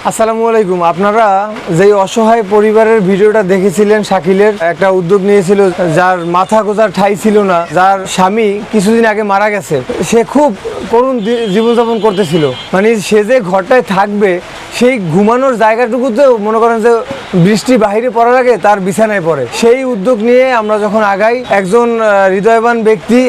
আসসালামু আলাইকুম। আপনারা যেই অসহায় পরিবারের ভিডিওটা দেখেছিলেন, শাকিলের একটা উদ্যোগ নিয়েছিল, যার মাথা গোঁজার ঠাঁই ছিল না, যার স্বামী কিছুদিন আগে মারা গেছে, সে খুব করুণ জীবনযাপন করতেছিল। মানে সে যে ঘরটায় থাকবে, সেই ঘুমানোর জায়গাটুকুতেও মনে করেন যে বৃষ্টি বাহিরে পড়ার আগে তার বিছানায় পড়ে। সেই উদ্যোগ নিয়ে আমরা যখন আগাই, একজন হৃদয়বান ব্যক্তি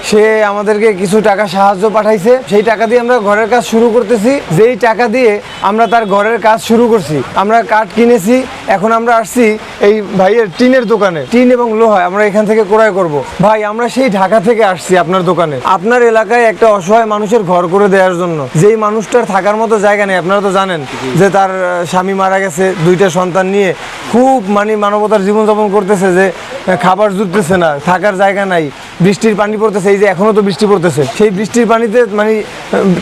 সে আমাদেরকে কিছু টাকা সাহায্য পাঠাইছে। সেই টাকা দিয়ে আমরা ঘরের কাজ শুরু করতেছি। যেই টাকা দিয়ে আমরা তার ঘরের কাজ শুরু করছি, আমরা কাঠ কিনেছি। এখন আমরা আসছি এই ভাইয়ের টিনের দোকানে, টিন এবং লোহা আমরা এখান থেকে ক্রয় করব। ভাই, আমরা সেই ঢাকা থেকে আসছি আপনার দোকানে, আপনার এলাকায় একটা অসহায় মানুষের ঘর করে দেওয়ার জন্য। যেই মানুষটার থাকার মতো জায়গা নেই, আপনারা তো জানেন যে তার স্বামী মারা গেছে, দুইটা সন্তান নিয়ে খুব মানবতার জীবনযাপন করতেছে, যে খাবার জুটতেছে না, থাকার জায়গা নাই, বৃষ্টির পানি পড়তেছে। এই যে এখনো তো বৃষ্টি পড়তেছে, সেই বৃষ্টির পানিতে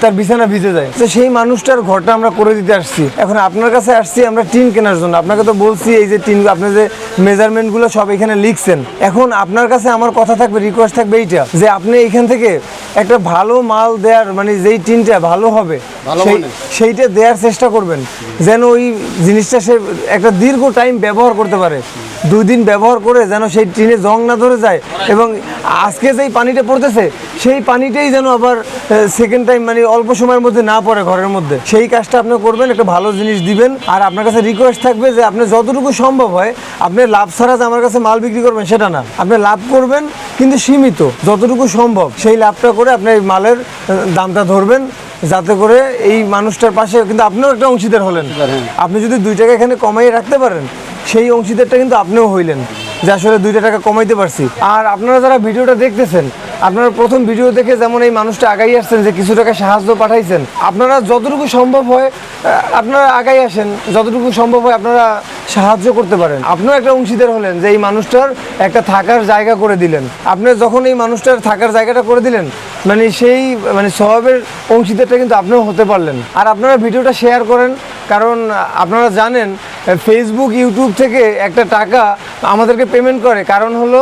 তার বিছানা ভিজে যায়। তো সেই মানুষটার ঘরটা আমরা করে দিতে আসছি। এখন আপনার কাছে আসছি আমরা টিন কেনার জন্য। আপনাকে তো বলছি এই যে টিন, আপনি যে মেজারমেন্টগুলো সব এখানে লিখছেন। এখন আপনার কাছে আমার কথা থাকবে, রিকোয়েস্ট থাকবে এইটা, যে আপনি এইখান থেকে একটা ভালো মাল দেওয়ার, যেই টিনটা ভালো হবে সেইটা দেওয়ার চেষ্টা করবেন, যেন ওই জিনিসটা সে একটা দীর্ঘ টাইম ব্যবহার করতে পারে। 2 দিন ব্যবহার করে যেন সেই টিনে জং না ধরে যায়, এবং আজকে যেই পানিটা পড়তেছে সেই পানিটাই যেন আবার সেকেন্ড টাইম অল্প সময়ের মধ্যে না পড়ে ঘরের মধ্যে। সেই কাজটা আপনি করবেন, একটা ভালো জিনিস দিবেন। আর আপনার কাছে রিকোয়েস্ট থাকবে যে আপনি যতটুকু সম্ভব হয়, আপনি লাভ ছাড়া যে আমার কাছে মাল বিক্রি করবেন সেটা না, আপনি লাভ করবেন কিন্তু সীমিত, যতটুকু সম্ভব সেই লাভটা করে আপনি এই মালের দামটা ধরবেন, যাতে করে এই মানুষটার পাশে কিন্তু আপনিও একটা অংশীদার হলেন। আপনি যদি 2 টাকা এখানে কমাই রাখতে পারেন, সেই অংশীদারটা কিন্তু আপনিও হইলেন, যে আসলে 2 টাকা কমাইতে পারছি। আর আপনারা যারা ভিডিওটা দেখতেছেন, আপনারা প্রথম ভিডিও দেখে যেমন এই মানুষটা আগাই আসছেন, যে কিছু টাকা সাহায্য পাঠাইছেন, আপনারা যতটুকু সম্ভব হয় আপনারা আগাই আসেন, যতটুকু সম্ভব হয় আপনারা সাহায্য করতে পারেন। আপনিও একটা অংশীদার হলেন, যে এই মানুষটার একটা থাকার জায়গা করে দিলেন। আপনি যখন এই মানুষটার থাকার জায়গাটা করে দিলেন, সেই স্বভাবের অংশীদারটা কিন্তু আপনিও হতে পারলেন। আর আপনারা ভিডিওটা শেয়ার করেন, কারণ আপনারা জানেন ফেসবুক, ইউটিউব থেকে একটা টাকা আমাদেরকে পেমেন্ট করে। কারণ হলো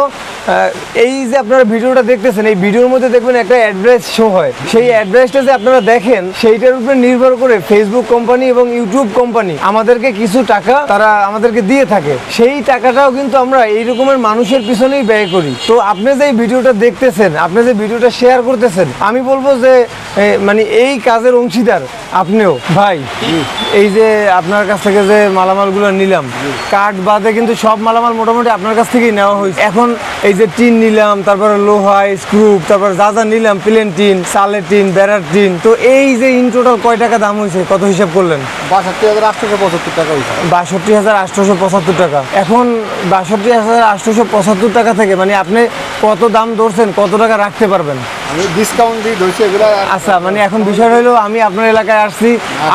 এই যে আপনারা ভিডিওটা দেখতেছেন, এই ভিডিওর মধ্যে দেখবেন একটা অ্যাড্রেস শো হয়। সেই অ্যাড্রেসটা যে আপনারা দেখেন, সেইটার উপরে নির্ভর করে ফেসবুক কোম্পানি এবং ইউটিউব কোম্পানি আমাদেরকে কিছু টাকা তারা আমাদেরকে দিয়ে থাকে। সেই টাকাটাও কিন্তু আমরা এই রকমের মানুষের পিছনেই ব্যয় করি। তো আপনি যে ভিডিওটা দেখতেছেন, আপনি যে ভিডিওটা শেয়ার করতেছেন, আমি বলবো যে এই কাজের অংশীদার আপনিও। ভাই, এই যে আপনার কাছ থেকে যে মালামালগুলো নিলাম, কাঠ বাদে কিন্তু সব মালামাল মোটামুটি আপনার কাছ থেকেই নেওয়া হয়েছে। এখন এই যে টিন নিলাম, তারপরে লোহা, স্ক্রু, তারপর যা নিলাম, প্লেন টিন, চালের টিন, বেড়ার টিন, তো এই যে ইন টোটাল কয় টাকা দাম হয়েছে, কত হিসাব করলেন? 62,875 টাকা হয়েছে। 62,875 টাকা। এখন 62,875 টাকা থেকে আপনি কত দাম ধরছেন, কত টাকা রাখতে পারবেন? আমি ডিসকাউন্ট দিয়ে ধরছি এগুলো। আচ্ছা, এখন বিষয় হলো, আমি আপনার এলাকায় আসছি,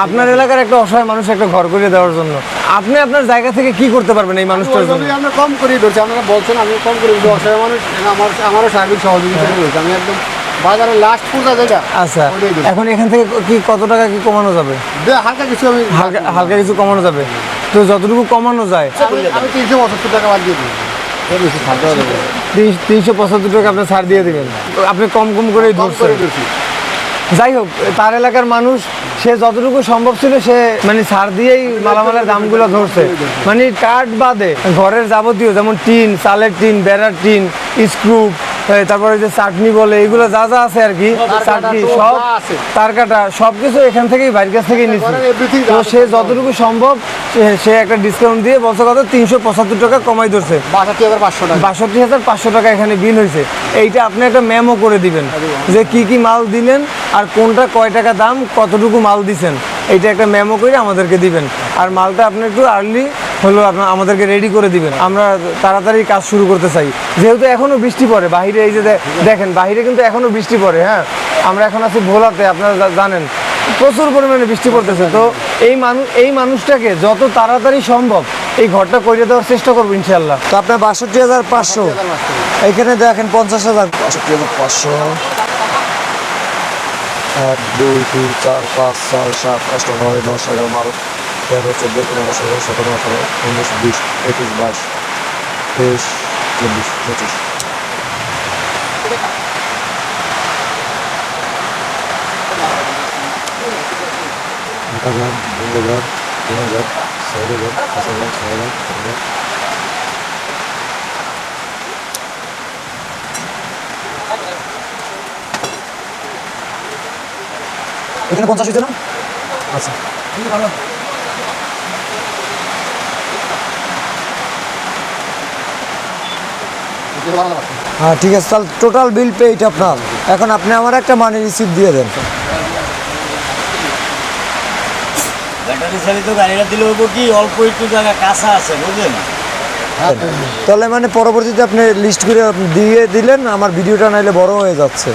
আপনার এলাকার একটা অসহায় মানুষ একটা ঘর করে দেওয়ার জন্য। আপনি আপনার জায়গা থেকে কি করতে পারবেন এই মানুষটার জন্য? আমরা কম করে ধরছি, আপনারা বলছেন আমি কম করে দিচ্ছি। অসহায় মানুষ, আমারও সার্বিক সহযোগিতা করেছে। আমি একদম বাজারে লাস্ট পূজা যেটা। আচ্ছা, এখন এখান থেকে কি কত টাকা কি কমানো যাবে? হালকা কিছু, আমি হালকা কিছু কমানো যাবে। তো যতটুকু কমানো যায়, আমি 375 টাকা বাদ দিয়ে দিই। 375 টাকা আপনি ছাড় দিয়ে দেবেন। আপনি কম করেই ধরছেন। যাই হোক, তার এলাকার মানুষ, সে যতটুকু সম্ভব ছিল সে ছাড় দিয়েই মালামালের দামগুলো ধরছে। কাঠ বাদে ঘরের যাবতীয়, যেমন টিন, চালের টিন, বেড়ার টিন, স্ক্রু, তারপরে যে চাটনি বলে, এগুলো যা আছে আর কি, চাটনি সব, তার কাটা, সবকিছু এখান থেকেই, বাড়ির কাছ থেকেই নিচ্ছে। তো সে যতটুকু সম্ভব সে একটা ডিসকাউন্ট দিয়ে বলছে কত, 375 টাকা কমাই ধরছে। 62,500 টাকা এখানে বিল হয়েছে। এইটা আপনি একটা মেমো করে দিবেন, যে কি কি মাল দিলেন আর কোনটা কয় টাকা দাম, কতটুকু মাল দিছেন, এইটা একটা মেমো করে আমাদেরকে দিবেন। আর মালটা আপনি একটু আর্লি হলো আমাদেরকে রেডি করে দিবেন, আমরা তাড়াতাড়ি কাজ শুরু করতে চাই। যেহেতু এখনো বৃষ্টি পড়ে বাহিরে, এই যে দেখেন বাহিরে কিন্তু এখনো বৃষ্টি পড়ে। হ্যাঁ, আমরা এখন আছি ভোলাতে, আপনারা জানেন প্রচুর পরিমাণে বৃষ্টি পড়তেছে। তো এই মানুষটাকে যত তাড়াতাড়ি সম্ভব এই ঘরটা করে দেওয়ার চেষ্টা করবো ইনশাল্লাহ। তো আপনার 62,500, এখানে দেখেন 50,000। 62,500, 1, 2, 3, 4, 5, 6, 7, 8, 9, 10, 11, 12, 13, 14, 15, 16, 17, 18, 19, 20, 21, 22, 23, 24, 25। ধন্যবাদ। 3000, 4000, 5000, 6000, 7000। এখানে 50 হয়েছে না? আচ্ছা হ্যাঁ ঠিক আছে, তাহলে টোটাল বিল পেইড আপনার। এখন আপনি আমার একটা মানি রিসিপ্ট দিয়ে দেন। ব্যাটারি চালিত গাড়িটা দিলে হইব কি অল্প একটু জায়গা কাঁচা আছে বুঝলেন। তাহলে মানে পরবর্তীতে আপনি লিস্ট করে দিয়ে দিলেন, আমার ভিডিওটা নাইলে বড় হয়ে যাচ্ছে।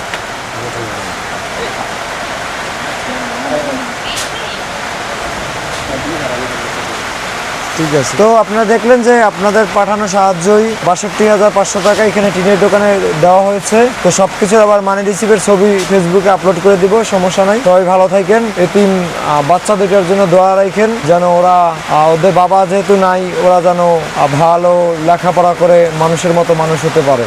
ঠিক আছে, তো আপনারা দেখলেন যে আপনাদের পাঠানো সাহায্যই ৬২,৫০০ টাকা এখানে টিনের দোকানে দেওয়া হয়েছে। তো সব কিছুর আবার মানি রিসিভের ছবি ফেসবুকে আপলোড করে দিব, সমস্যা নাই। সবাই ভালো থাকেন। এতিম বাচ্চা দুটার জন্য দোয়া রাখেন, যেন ওরা ওদের বাবা যেহেতু নাই, ওরা যেন ভালো লেখাপড়া করে মানুষের মতো মানুষ হতে পারে।